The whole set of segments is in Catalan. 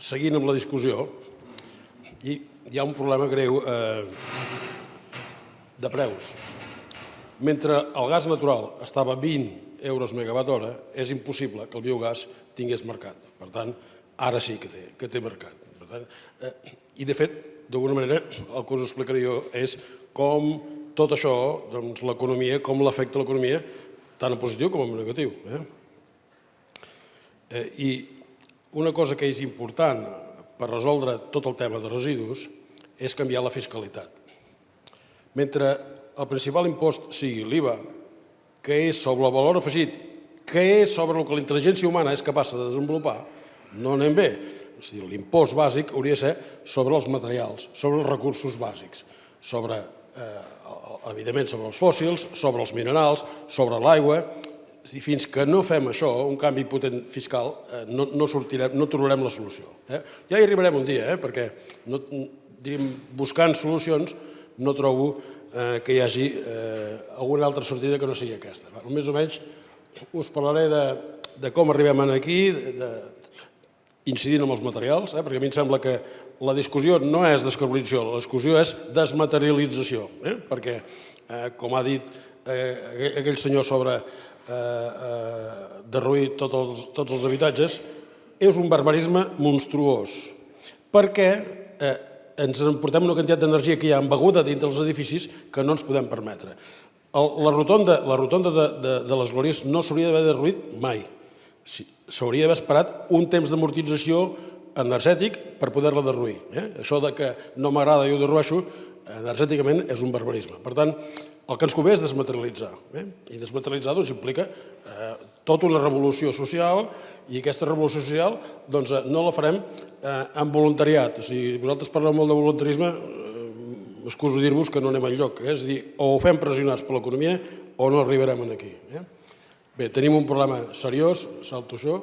seguint amb la discussió, hi ha un problema greu de preus. Mentre el gas natural estava a 20 euros megawatt hora, és impossible que el biogàs tingués mercat. Per tant, ara sí que té mercat. I, de fet, d'alguna manera, el que us explicaré jo és com tot això, l'economia, com l'afecta l'economia, tant en positiu com en negatiu. I una cosa que és important per resoldre tot el tema de residus és canviar la fiscalitat. Mentre el principal impost sigui l'IVA, que és sobre el valor afegit, que és sobre el que la intel·ligència humana és capaç de desenvolupar, no anem bé. L'impost bàsic hauria de ser sobre els materials, sobre els recursos bàsics, evidentment sobre els fòssils, sobre els minerals, sobre l'aigua. Fins que no fem això, un canvi potent fiscal, no trobarem la solució. Ja hi arribarem un dia, perquè buscant solucions no trobo que hi hagi alguna altra sortida que no sigui aquesta. Més o menys us parlaré de com arribem aquí, incidint en els materials, perquè a mi em sembla que la discussió no és descarbonització, la discussió és desmaterialització, perquè, com ha dit aquell senyor sobre derruir tots els habitatges, és un barbarisme monstruós, perquè ens emportem una quantitat d'energia que hi ha embeguda dintre dels edificis que no ens podem permetre. La rotonda de les Glòries no s'hauria d'haver derruït mai. S'hauria d'haver esperat un temps d'amortització energètic per poder-la derruir. Això que no m'agrada i ho derrueixo, energèticament és un barbarisme. Per tant, el que ens convé és desmaterialitzar. I desmaterialitzar implica tota una revolució social, i aquesta revolució social no la farem amb voluntariat. Si vosaltres parleu molt de voluntarisme, excuso dir-vos que no anem enlloc. És a dir, o ho fem pressionats per l'economia o no arribarem aquí. Bé, tenim un problema seriós, salto això.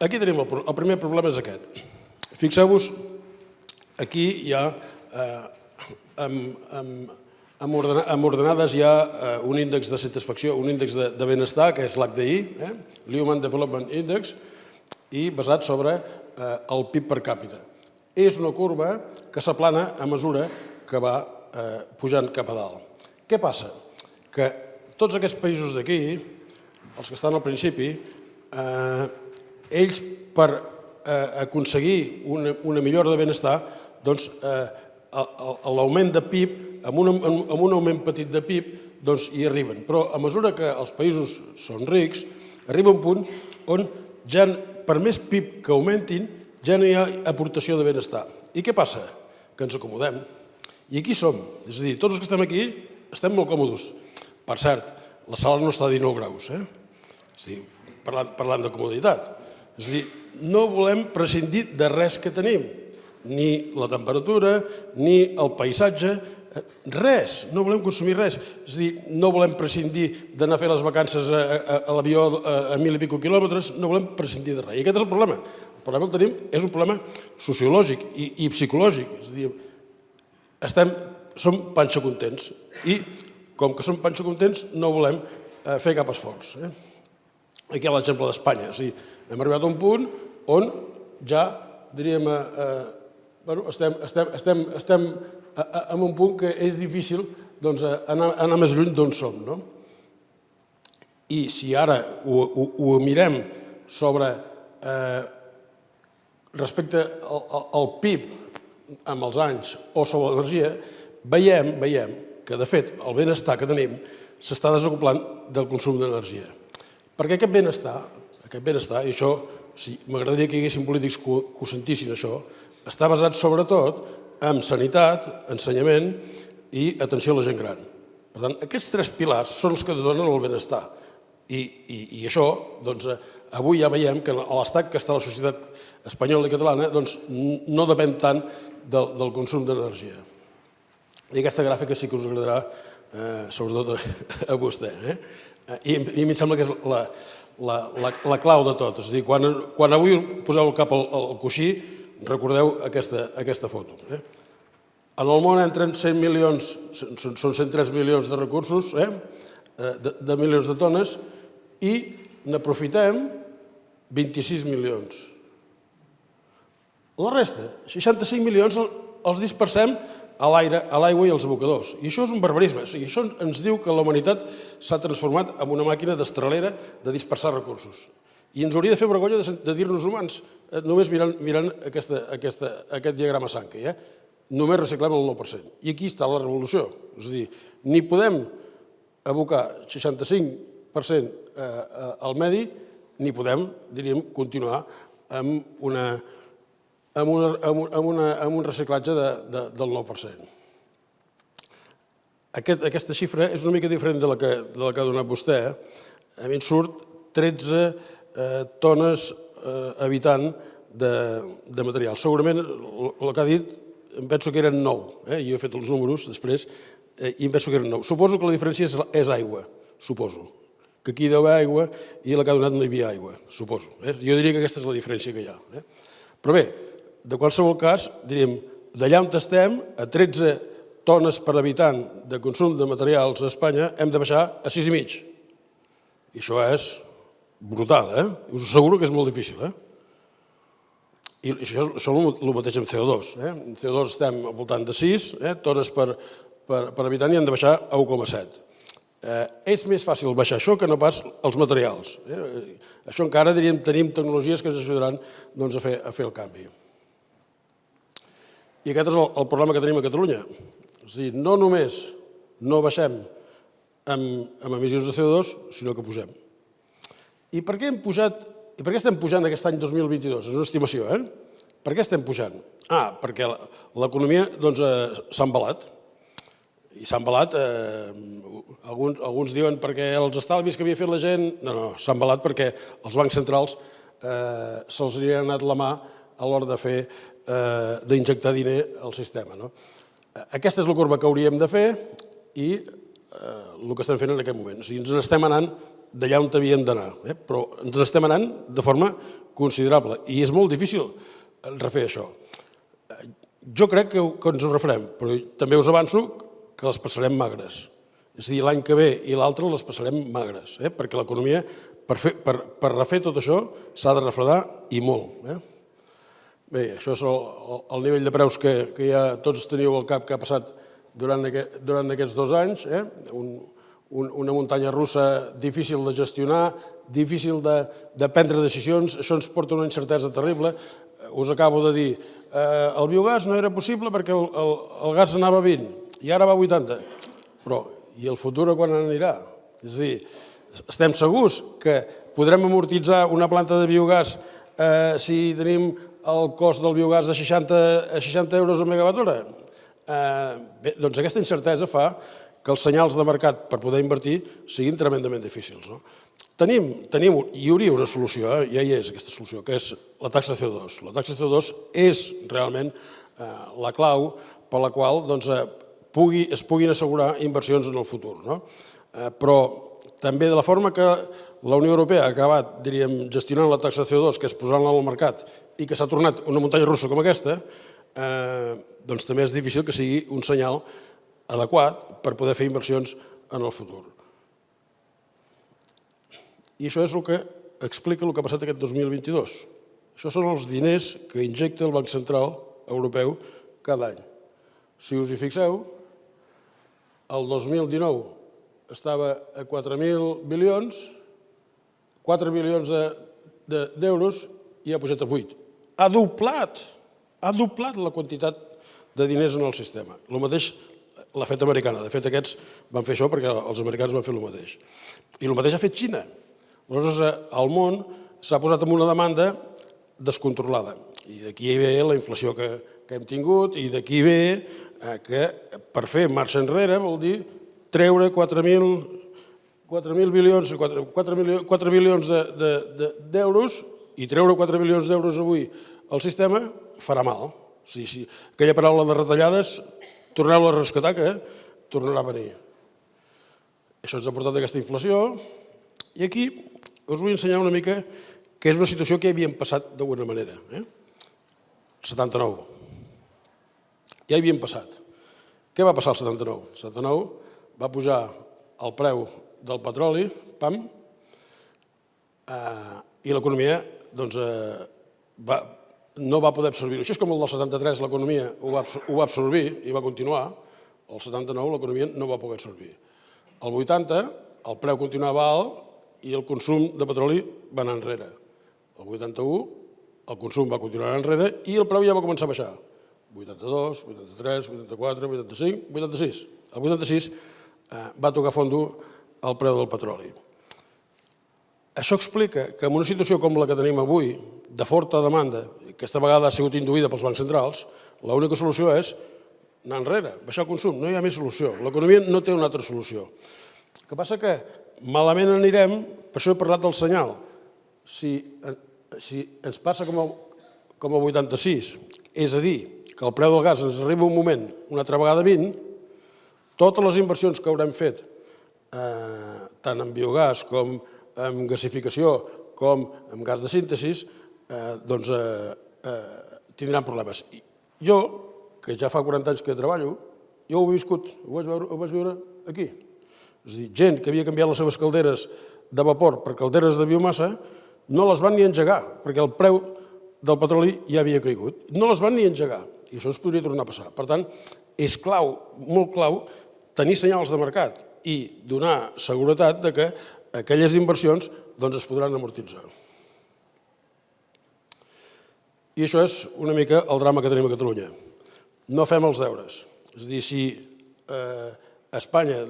Aquí tenim el primer problema és aquest. Fixeu-vos, aquí hi ha, amb ordenades hi ha un índex de satisfacció, un índex de benestar, que és l'HDI, l'Human Development Index, i basat sobre el PIB per càpita. És una curva que s'aplana a mesura que va pujant cap a dalt. Què passa? Que tots aquests països d'aquí, els que estan al principi, ells per aconseguir una millora de benestar, l'augment de PIB, amb un augment petit de PIB, hi arriben. Però a mesura que els països són rics, arriba un punt on ja per més PIB que augmentin ja no hi ha aportació de benestar. I què passa? Que ens acomodem. I aquí som. És a dir, tots els que estem aquí estem molt còmodes. Per cert, la sala no està a 19 graus. És a dir, parlant de comoditat. És a dir, no volem prescindir de res que tenim. Ni la temperatura, ni el paisatge, res. No volem consumir res. És a dir, no volem prescindir d'anar a fer les vacances a l'avió a 1.000 i escaig quilòmetres, no volem prescindir de res. I aquest és el problema. El problema que tenim és un problema sociològic i psicològic. És a dir, som panxa contents i com que som panxa contents no volem fer cap esforç. Aquí hi ha l'exemple d'Espanya. Hem arribat a un punt on ja, diríem, estem en un punt que és difícil anar més lluny d'on som. I si ara ho mirem respecte al PIB amb els anys o sobre l'energia, veiem que, de fet, el benestar que tenim s'està desacoplant del consum d'energia. Perquè aquest benestar, i això m'agradaria que hi haguessin polítics que ho sentissin això, està basat sobretot en sanitat, ensenyament i atenció a la gent gran. Per tant, aquests tres pilars són els que donen el benestar. I això, avui ja veiem que l'estat que està a la societat espanyola i catalana no depèn tant del consum d'energia. I aquesta gràfica sí que us agradarà, sobretot a vostè. I a mi em sembla que és la clau de tot. És a dir, quan avui poseu el cap al coixí, recordeu aquesta foto. En el món entren 100 milions, són 103 milions de recursos, de milions de tones, i n'aprofitem 26 milions. La resta, 65 milions, els dispersem a l'aigua i als abocadors. I això és un barbarisme. O sigui, això ens diu que la humanitat s'ha transformat en una màquina destralera de dispersar recursos. I ens hauria de fer vergonya de dir-nos humans, només mirant aquest diagrama Sankey. Només reciclem el 9%. I aquí està la revolució. És a dir, ni podem abocar 65% al medi, ni podem, diríem, continuar amb un reciclatge del 9%. Aquesta xifra és una mica diferent de la que ha donat vostè. A mi em surt 13 tones habitant de material. Segurament el que ha dit em penso que eren 9. Jo he fet els números després i em penso que eren 9. Suposo que la diferència és aigua, suposo. Que aquí hi deu haver aigua i la que ha donat no hi havia aigua, suposo. Jo diria que aquesta és la diferència que hi ha. Però bé, de qualsevol cas, diríem, d'allà on estem, a 13 tones per habitant de consum de materials a Espanya, hem de baixar a 6,5. I això és brutal, Us asseguro que és molt difícil, I això és el mateix amb CO2. En CO2 estem al voltant de 6 tones per habitant i hem de baixar a 1,7. És més fàcil baixar això que no pas els materials. Això encara, diríem, tenim tecnologies que ens ajudaran a fer el canvi. I aquest és el problema que tenim a Catalunya. És a dir, no només no baixem amb emissions de CO2, sinó que pugem. I per què estem pujant aquest any 2022? És una estimació, Per què estem pujant? Perquè l'economia s'ha embalat. I s'ha embalat, alguns diuen perquè els estalvis que havia fet la gent... No, s'ha embalat perquè els bancs centrals se'ls havia anat la mà a l'hora d'injectar diner al sistema. Aquesta és la corba que hauríem de fer i el que estem fent en aquest moment. O sigui, ens n'estem anant d'allà on havíem d'anar, però ens n'estem anant de forma considerable i és molt difícil refer això. Jo crec que ens ho refarem, però també us avanço que les passarem magres. És a dir, l'any que ve i l'altre les passarem magres, perquè l'economia, per refer tot això, s'ha de refredar i molt. Bé, això és el nivell de preus que ja tots teniu al cap que ha passat durant aquests 2 anys, una muntanya russa difícil de gestionar, difícil de prendre decisions, això ens porta una incertesa terrible. Us acabo de dir, el biogàs no era possible perquè el gas anava a 20 i ara va a 80, però i el futur quan anirà? És a dir, estem segurs que podrem amortitzar una planta de biogàs si tenim el cost del biogàs de 60 euros a megawatt hora? Bé, doncs aquesta incertesa fa que els senyals de mercat per poder invertir siguin tremendament difícils. Hi hauria una solució, ja hi és aquesta solució, que és la taxa CO2. La taxa CO2 és realment la clau per la qual es puguin assegurar inversions en el futur. Però també de la forma que la Unió Europea ha acabat, diríem, gestionant la taxa de CO2, que és posant-la al mercat, i que s'ha tornat una muntanya russa com aquesta, doncs també és difícil que sigui un senyal adequat per poder fer inversions en el futur. I això és el que explica el que ha passat aquest 2022. Això són els diners que injecta el Banc Central Europeu cada any. Si us hi fixeu, el 2019 estava a 4.000 bilions, 4 bilions d'euros i ha pujat a 8. Ha doblat la quantitat de diners en el sistema. El mateix l'ha fet americana. De fet, aquests van fer això perquè els americans van fer el mateix. I el mateix ha fet Xina. Aleshores, el món s'ha posat en una demanda descontrolada. I d'aquí ve la inflació que hem tingut i d'aquí ve que per fer marxa enrere vol dir treure 4.000 bilions, 4 bilions d'euros i treure 4 bilions d'euros avui al sistema farà mal. Si aquella paraula de retallades, torneu-la a rescatar que tornarà a venir. Això ens ha portat aquesta inflació i aquí us vull ensenyar una mica que és una situació que ja havíem passat d'alguna manera. 79. Ja hi havíem passat. Què va passar al 79? El 79 va pujar el preu del petroli, i l'economia no va poder absorbir-ho. Això és com el del 73, l'economia ho va absorbir i va continuar. El 79 l'economia no va poder absorbir. El 80 el preu continuava alt i el consum de petroli va anar enrere. El 81 el consum va continuar enrere i el preu ja va començar a baixar. 82, 83, 84, 85, 86. El 86 va tocar fondo el preu del petroli. Això explica que en una situació com la que tenim avui, de forta demanda, que aquesta vegada ha sigut induïda pels bancs centrals, l'única solució és anar enrere, baixar el consum, no hi ha més solució. L'economia no té una altra solució. El que passa que malament anirem, per això he parlat del senyal. Si ens passa com el 86, és a dir, que el preu del gas ens arriba un moment, una altra vegada 20, totes les inversions que haurem fet, tant en biogàs com en gasificació com en gas de síntesi, doncs tindran problemes. Jo, que ja fa 40 anys que treballo, jo ho he viscut, ho vaig veure aquí. És a dir, gent que havia canviat les seves calderes de vapor per calderes de biomassa no les van ni engegar, perquè el preu del petroli ja havia caigut. No les van ni engegar, i això ens podria tornar a passar. Per tant, és clau, molt clau, tenir senyals de mercat i donar seguretat que aquelles inversions es podran amortitzar. I això és una mica el drama que tenim a Catalunya. No fem els deures. És a dir, si Espanya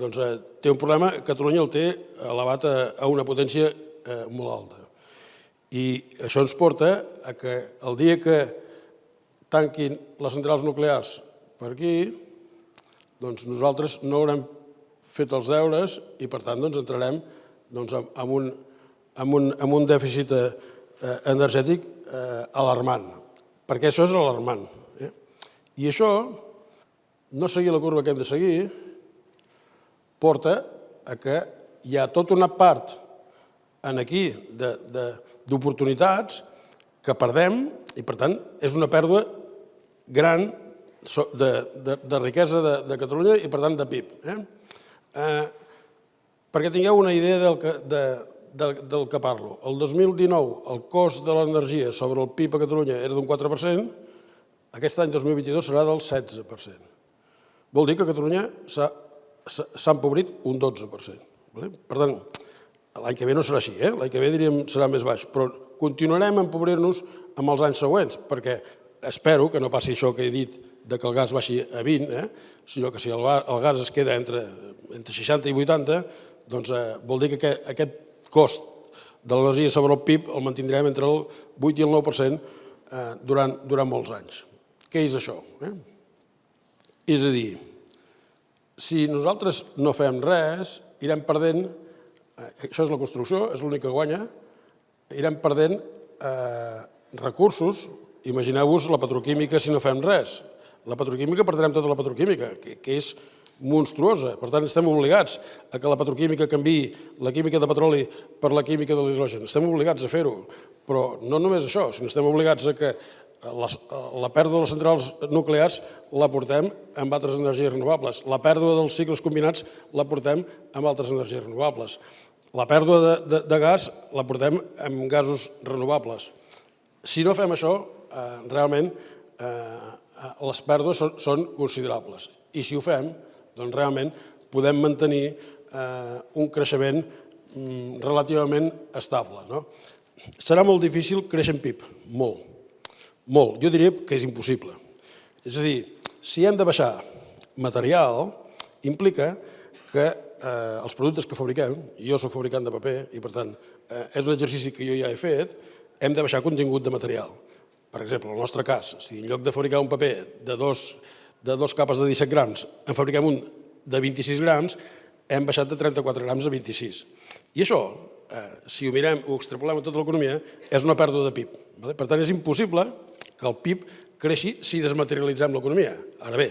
té un problema, Catalunya el té elevat a una potència molt alta. I això ens porta a que el dia que tanquin les centrals nuclears per aquí, nosaltres no haurem fet els deures i, per tant, entrarem amb un dèficit energètic alarmant, perquè això és alarmant. I això, no seguir la curva que hem de seguir, porta a que hi ha tota una part aquí d'oportunitats que perdem i, per tant, és una pèrdua gran de riquesa de Catalunya i, per tant, de PIB. Perquè tingueu una idea del que parlo. El 2019 el cost de l'energia sobre el PIB a Catalunya era d'un 4%, aquest any 2022 serà del 16%. Vol dir que a Catalunya s'ha empobrit un 12%. Per tant, l'any que ve no serà així, l'any que ve diríem serà més baix, però continuarem a empobrir-nos amb els anys següents, perquè espero que no passi això que he dit que el gas baixi a 20, sinó que si el gas es queda entre 60 i 80, doncs vol dir que aquest cost de l'energia sobre el PIB el mantindrem entre el 8 i el 9% durant molts anys. Què és això? És a dir, si nosaltres no fem res, irem perdent, això és la construcció, és l'únic que guanya, irem perdent recursos. Imagineu-vos la petroquímica si no fem res. La petroquímica perdrem tota la petroquímica, que és monstruosa. Per tant, estem obligats a que la petroquímica canviï la química de petroli per la química de l'hidrogen. Estem obligats a fer-ho. Però no només això, sinó estem obligats a que la pèrdua de les centrals nuclears la portem amb altres energies renovables. La pèrdua dels cicles combinats la portem amb altres energies renovables. La pèrdua de gas la portem amb gasos renovables. Si no fem això, realment les pèrdues són considerables. I si ho fem, doncs realment podem mantenir un creixement relativament estable. Serà molt difícil créixer en PIB, molt. Molt. Jo diria que és impossible. És a dir, si hem de baixar material, implica que els productes que fabriquem, jo soc fabricant de paper i per tant és un exercici que jo ja he fet, hem de baixar contingut de material. Per exemple, en el nostre cas, si en lloc de fabricar un paper de dos capes de 17 grams en fabriquem un de 26 grams, hem baixat de 34 grams a 26. I això, si ho mirem, ho extrapolem a tota l'economia, és una pèrdua de PIB. Per tant, és impossible que el PIB creixi si desmaterialitzem l'economia. Ara bé,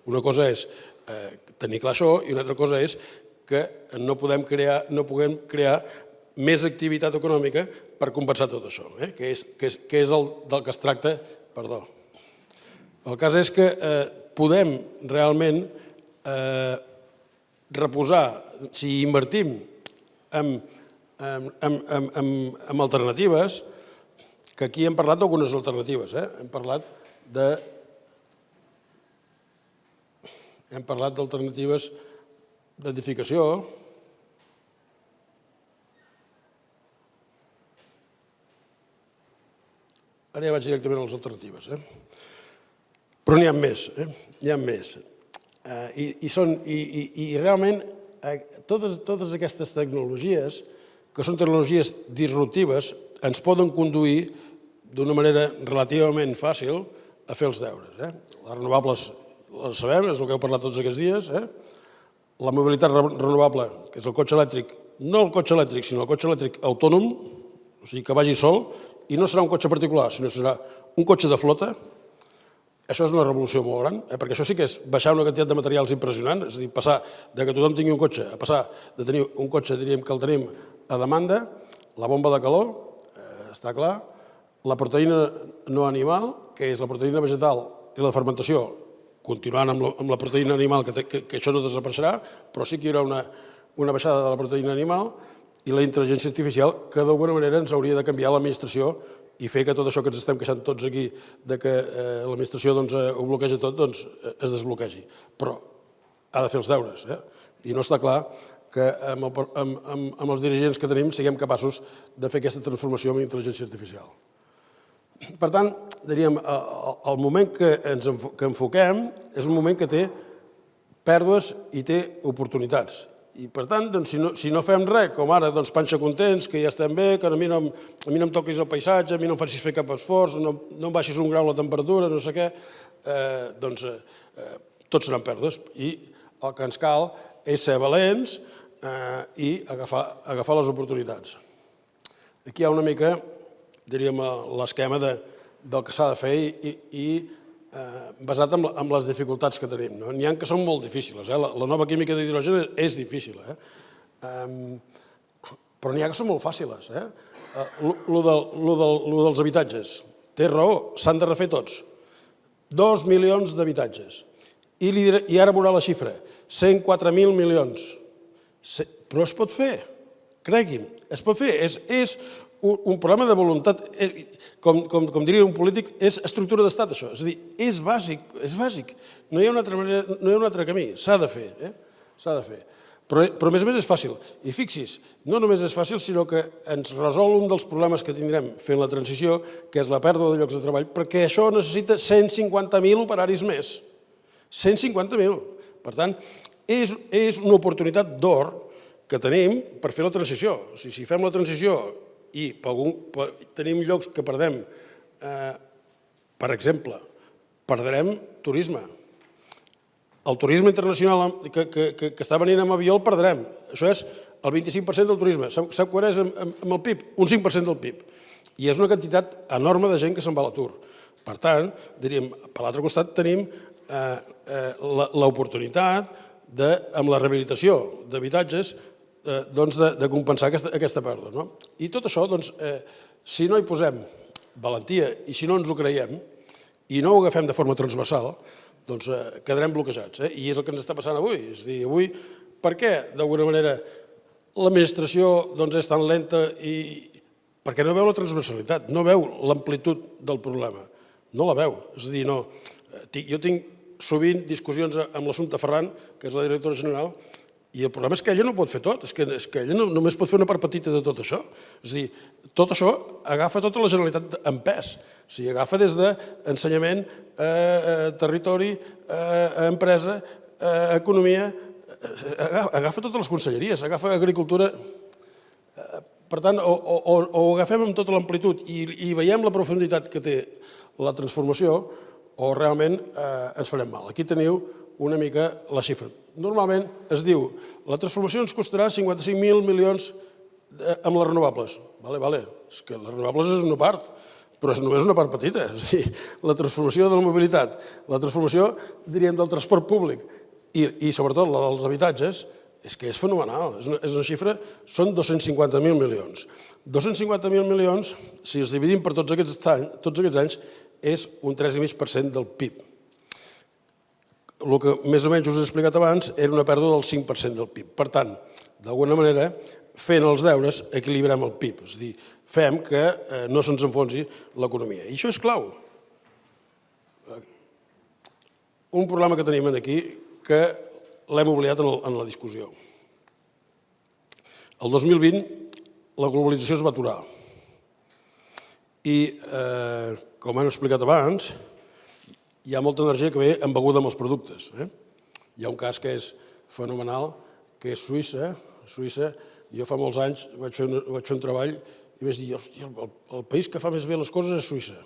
una cosa és tenir clar això i una altra cosa és que no puguem crear més activitat econòmica per compensar tot això, que és el del que es tracta. Perdó. El cas és que podem realment reposar, si invertim en alternatives, que aquí hem parlat d'algunes alternatives. Hem parlat d'alternatives d'edificació. Ara ja vaig directament a les alternatives. Però n'hi ha més. N'hi ha més. I realment totes aquestes tecnologies, que són tecnologies disruptives, ens poden conduir d'una manera relativament fàcil a fer els deures. Les renovables les sabem, és el que heu parlat tots aquests dies. La mobilitat renovable, que és el cotxe elèctric, no el cotxe elèctric, sinó el cotxe elèctric autònom, o sigui, que vagi sol, i no serà un cotxe particular, sinó serà un cotxe de flota. Això és una revolució molt gran, perquè això sí que és baixar una quantitat de materials impressionant, és a dir, passar de que tothom tingui un cotxe a passar de tenir un cotxe, diríem que el tenim a demanda, la bomba de calor, està clar, la proteïna no animal, que és la proteïna vegetal i la fermentació, continuant amb la proteïna animal, que això no desapareixerà, però sí que hi haurà una baixada de la proteïna animal, i la intel·ligència artificial, que d'alguna manera ens hauria de canviar l'administració i fer que tot això que ens estem queixant tots aquí, de que l'administració ho bloqueja tot, doncs es desbloquegi. Però ha de fer els deures. I no està clar que amb els dirigents que tenim siguem capaços de fer aquesta transformació amb intel·ligència artificial. Per tant, diríem, el moment que enfoquem és un moment que té pèrdues i té oportunitats. I, per tant, si no fem res, com ara, panxa contents, que ja estem bé, que a mi no em toquis el paisatge, a mi no em facis fer cap esforç, no em baixis un grau la temperatura, no sé què, doncs tots seran pèrdues. I el que ens cal és ser valents i agafar les oportunitats. Aquí hi ha una mica, diríem, l'esquema del que s'ha de fer i basat en les dificultats que tenim. N'hi ha que són molt difícils. La nova química d'hidrogen és difícil, però n'hi ha que són molt fàcils. Lo dels habitatges. Té raó, s'han de refer tots. 2 milions d'habitatges. I ara veurà la xifra, 104.000 milions. Però es pot fer, cregui'm, es pot fer. És un problema de voluntat, com diria un polític, és estructura d'estat, això. És a dir, és bàsic. No hi ha un altre camí. S'ha de fer. Però a més és fàcil. I fixi's, no només és fàcil, sinó que ens resol un dels problemes que tindrem fent la transició, que és la pèrdua de llocs de treball, perquè això necessita 150.000 operaris més. 150.000. Per tant, és una oportunitat d'or que tenim per fer la transició. Si fem la transició i tenim llocs que perdem, per exemple, perdrem turisme. El turisme internacional que està venint amb avió el perdrem. Això és el 25% del turisme. Sap quan és amb el PIB? Un 5% del PIB. I és una quantitat enorme de gent que se'n va a l'atur. Per tant, diríem, per l'altre costat tenim l'oportunitat, amb la rehabilitació d'habitatges, de compensar aquesta pèrdua. I tot això, si no hi posem valentia i si no ens ho creiem i no ho agafem de forma transversal, doncs quedarem bloquejats. I és el que ens està passant avui. És a dir, avui, per què, d'alguna manera, l'administració és tan lenta i perquè no veu la transversalitat, no veu l'amplitud del problema, no la veu. És a dir, jo tinc sovint discussions amb l'Assumpta Ferran, que és la directora general, i el problema és que ella no pot fer tot, és que ella només pot fer una part petita de tot això. És a dir, tot això agafa tota la Generalitat en pes. O sigui, agafa des d'ensenyament, territori, empresa, economia, agafa totes les conselleries, agafa agricultura. Per tant, o ho agafem amb tota l'amplitud i veiem la profunditat que té la transformació, o realment ens farem mal. Aquí teniu una mica la xifra. Normalment es diu la transformació ens costarà 55.000 milions amb les renovables. Vale, és que les renovables és una part, però és només una part petita. És a dir, la transformació de la mobilitat, la transformació, diríem, del transport públic i sobretot la dels habitatges, és que és fenomenal. És una xifra, són 250.000 milions. 250.000 milions, si els dividim per tots aquests anys, és un 3,5% del PIB. El que més o menys us he explicat abans era una pèrdua del 5% del PIB. Per tant, d'alguna manera, fent els deures, equilibrem el PIB, és a dir, fem que no se'ns enfonsi l'economia. I això és clau. Un problema que tenim aquí que l'hem oblidat en la discussió. El 2020 la globalització es va aturar i, com hem explicat abans, hi ha molta energia que ve embeguda amb els productes. Hi ha un cas que és fenomenal, que és Suïssa. Suïssa, jo fa molts anys vaig fer un treball i vaig dir, hòstia, el país que fa més bé les coses és Suïssa.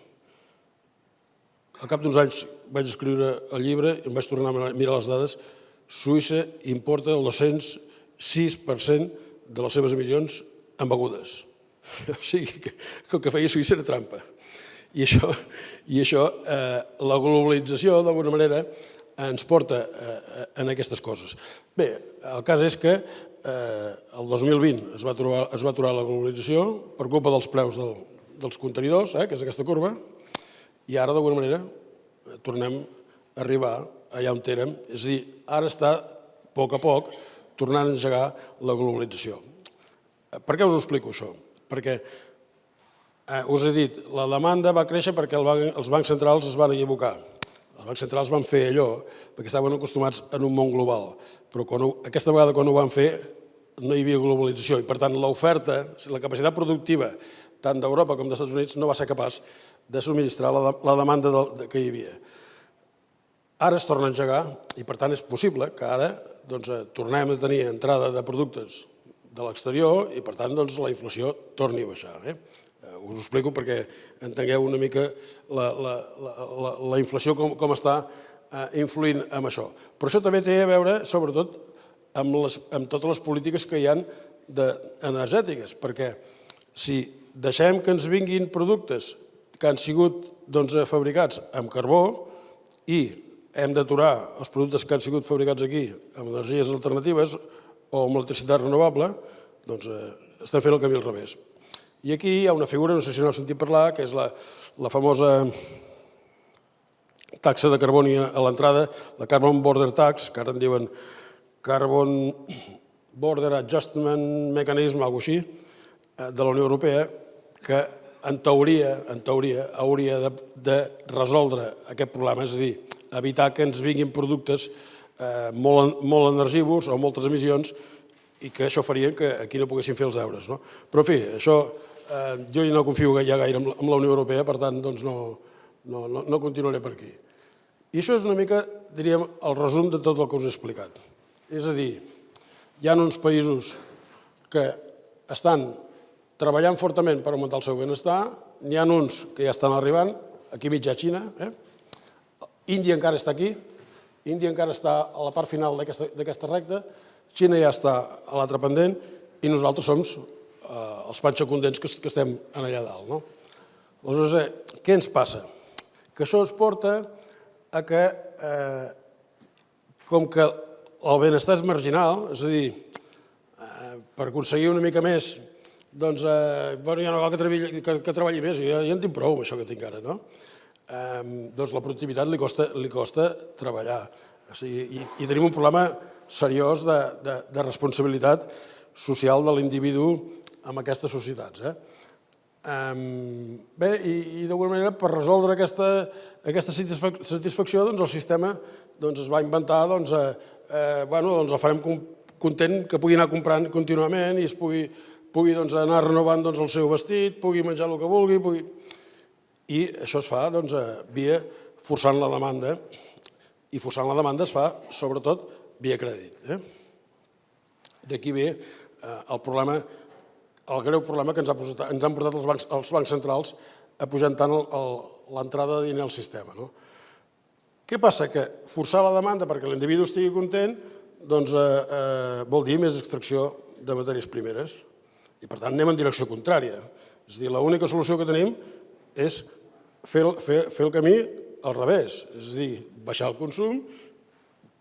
Al cap d'uns anys vaig escriure el llibre i em vaig tornar a mirar les dades. Suïssa importa el 206% de les seves emissions en begudes. O sigui que el que feia Suïssa era trampa. I això, la globalització, d'alguna manera, ens porta en aquestes coses. Bé, el cas és que el 2020 es va aturar la globalització per culpa dels preus dels contenidors, que és aquesta corba, i ara, d'alguna manera, tornem a arribar allà on érem. És a dir, ara està, a poc, tornant a engegar la globalització. Per què us ho explico, això? Perquè, us he dit, la demanda va créixer perquè els bancs centrals es van equivocar. Els bancs centrals van fer allò perquè estaven acostumats en un món global. Però aquesta vegada, quan ho van fer, no hi havia globalització. I, per tant, l'oferta, la capacitat productiva, tant d'Europa com dels Estats Units, no va ser capaç de subministrar la demanda que hi havia. Ara es torna a engegar i, per tant, és possible que ara tornem a tenir entrada de productes de l'exterior i, per tant, la inflació torni a baixar. Us ho explico perquè entengueu una mica la inflació com està influint en això. Però això també té a veure, sobretot, amb totes les polítiques que hi ha energètiques, perquè si deixem que ens vinguin productes que han sigut fabricats amb carbó i hem d'aturar els productes que han sigut fabricats aquí amb energies alternatives o amb electricitat renovable, doncs estem fent el camí al revés. I aquí hi ha una figura, no sé si n'heu sentit parlar, que és la famosa taxa de carboni a l'entrada, la Carbon Border Tax, que ara en diuen Carbon Border Adjustment Mechanism, alguna cosa així, de la Unió Europea, que en teoria hauria de resoldre aquest problema, és a dir, evitar que ens vinguin productes molt energivors o amb moltes emissions i que això faria que aquí no poguessin fer els deures. Però, en fi, això jo no confio ja gaire en la Unió Europea, per tant, no continuaré per aquí. I això és una mica, diríem, el resum de tot el que us he explicat. És a dir, hi ha uns països que estan treballant fortament per augmentar el seu benestar, n'hi ha uns que ja estan arribant, aquí mitja Xina, Índia encara està aquí, Índia encara està a la part final d'aquesta recta, Xina ja està a l'altre pendent i nosaltres som els panxacondents que estem allà dalt. Aleshores, què ens passa? Que això ens porta a que, com que el benestar és marginal, és a dir, per aconseguir una mica més, doncs, ja no cal que treballi més, ja en tinc prou amb això que tinc ara, no? Doncs la productivitat li costa treballar. I tenim un problema seriós de responsabilitat social de l'individu en aquestes societats. Bé, i d'alguna manera, per resoldre aquesta satisfacció, el sistema es va inventar, el farem content que pugui anar comprant contínuament i es pugui anar renovant el seu vestit, pugui menjar el que vulgui, i això es fa via forçant la demanda, i forçant la demanda es fa sobretot via crèdit. D'aquí ve el greu problema que ens han portat els bancs centrals apujantant l'entrada de diner al sistema. Què passa? Que forçar la demanda perquè l'individu estigui content vol dir més extracció de matèries primeres i, per tant, anem en direcció contrària. És a dir, l'única solució que tenim és fer el camí al revés, és a dir, baixar el consum,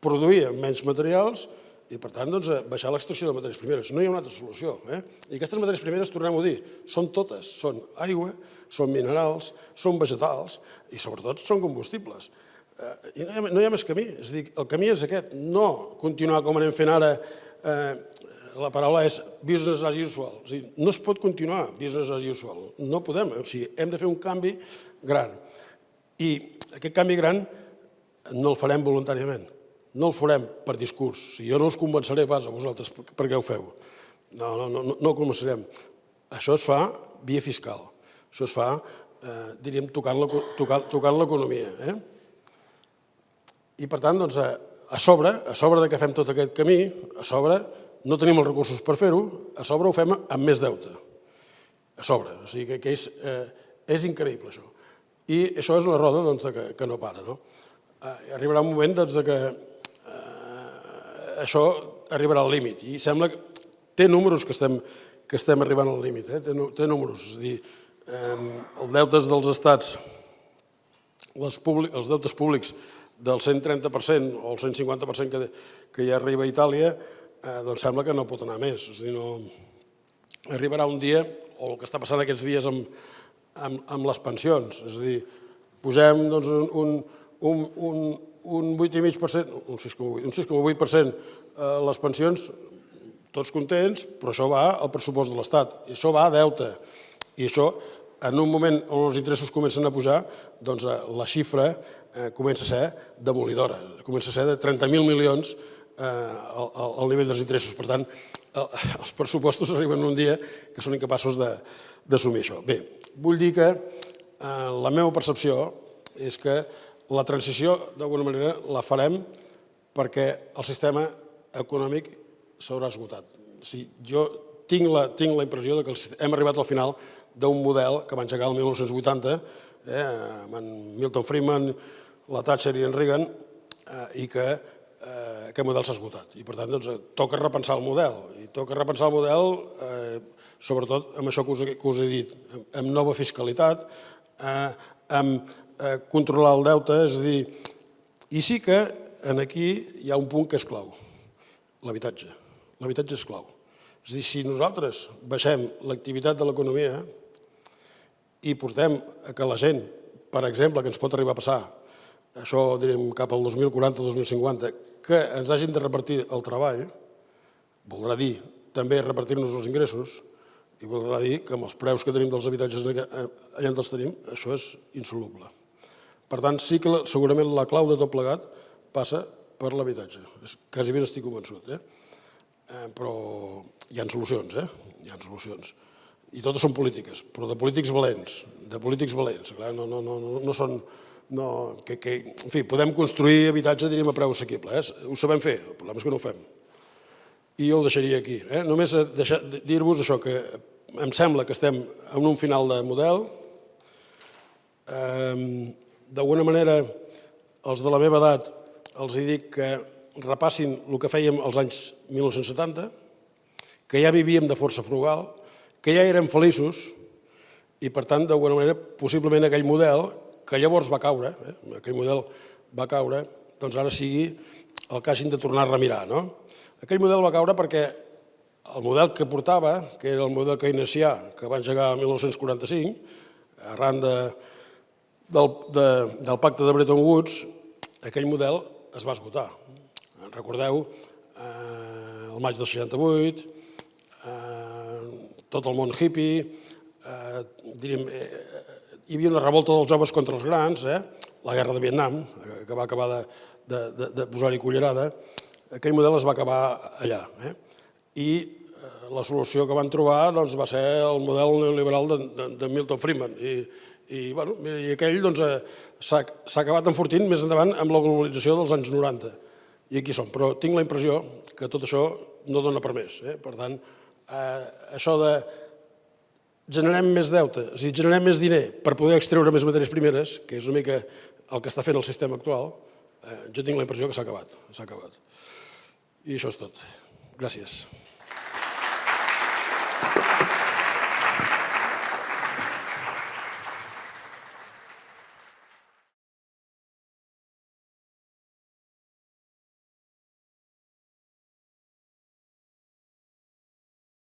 produir amb menys materials i, per tant, baixar l'extracció de matèries primeres. No hi ha una altra solució. I aquestes matèries primeres, tornem-ho a dir, són totes. Són aigua, són minerals, són vegetals i, sobretot, són combustibles. No hi ha més camí. És a dir, el camí és aquest, no continuar com anem fent ara la paraula és business as usual. És a dir, no es pot continuar business as usual. No podem. O sigui, hem de fer un canvi gran. I aquest canvi gran no el farem voluntàriament. No el farem per discurs. O sigui, jo no us convenceré pas a vosaltres perquè ho feu. No ho convencerem. Això es fa via fiscal. Això es fa, diríem, tocant l'economia. I, per tant, doncs, a sobre que fem tot aquest camí, a sobre no tenim els recursos per fer-ho, a sobre ho fem amb més deute. A sobre. O sigui que és increïble, això. I això és una roda que no para. Arribarà un moment que això arribarà al límit. I sembla que té números que estem arribant al límit. Té números. És a dir, els deutes dels estats, els deutes públics del 130% o el 150% que ja arriba a Itàlia, doncs sembla que no pot anar més. És a dir, arribarà un dia, o el que està passant aquests dies amb les pensions, és a dir, posem un 8,5%, un 6,8% les pensions, tots contents, però això va al pressupost de l'Estat, i això va a deute. I això, en un moment on els interessos comencen a pujar, doncs la xifra comença a ser demolidora, comença a ser de 30.000 milions al nivell dels interessos. Per tant, els pressupostos arriben un dia que són incapaços d'assumir això. Bé, vull dir que la meva percepció és que la transició, d'alguna manera, la farem perquè el sistema econòmic s'haurà esgotat. Jo tinc la impressió que hem arribat al final d'un model que va engegar el 1980, amb en Milton Friedman, la Thatcher i en Reagan, i que aquest model s'ha esgotat. I, per tant, toca repensar el model. I toca repensar el model, sobretot amb això que us he dit, amb nova fiscalitat, amb controlar el deute, és a dir, i sí que aquí hi ha un punt que és clau, l'habitatge. L'habitatge és clau. És a dir, si nosaltres baixem l'activitat de l'economia i portem que la gent, per exemple, que ens pot arribar a passar, això direm cap al 2040-2050, que ens hagin de repartir el treball, voldrà dir també repartir-nos els ingressos i voldrà dir que amb els preus que tenim dels habitatges allà on els tenim, això és insoluble. Per tant, sí que segurament la clau de tot plegat passa per l'habitatge. Quasi ben estic convençut. Però hi ha solucions, hi ha solucions. I totes són polítiques, però de polítics valents, no són... En fi, podem construir habitatge, diríem, a preu assequible. Ho sabem fer, el problema és que no ho fem. I jo ho deixaria aquí. Només dir-vos això, que em sembla que estem en un final de model. D'alguna manera, els de la meva edat, els dic que repassin el que fèiem als anys 1970, que ja vivíem de força frugal, que ja érem feliços i, per tant, d'alguna manera, possiblement aquell model que llavors va caure, doncs ara sigui el que hagin de tornar a remirar. Aquell model va caure perquè el model que portava, que era el model keynesià que va engegar el 1945, arran del pacte de Bretton Woods, aquell model es va esgotar. Recordeu, el maig del 68, tot el món hippie, diríem, hi havia una revolta dels joves contra els grans, la guerra de Vietnam, que va acabar de posar-hi cullerada, aquell model es va acabar allà. I la solució que van trobar va ser el model neoliberal de Milton Friedman. I aquell s'ha acabat enfortint més endavant amb la globalització dels anys 90. I aquí som. Però tinc la impressió que tot això no dona per més. Per tant, això de generem més deute, és a dir, generem més diner per poder extreure més matèries primeres, que és una mica el que està fent el sistema actual, jo tinc la impressió que s'ha acabat. I això és tot. Gràcies.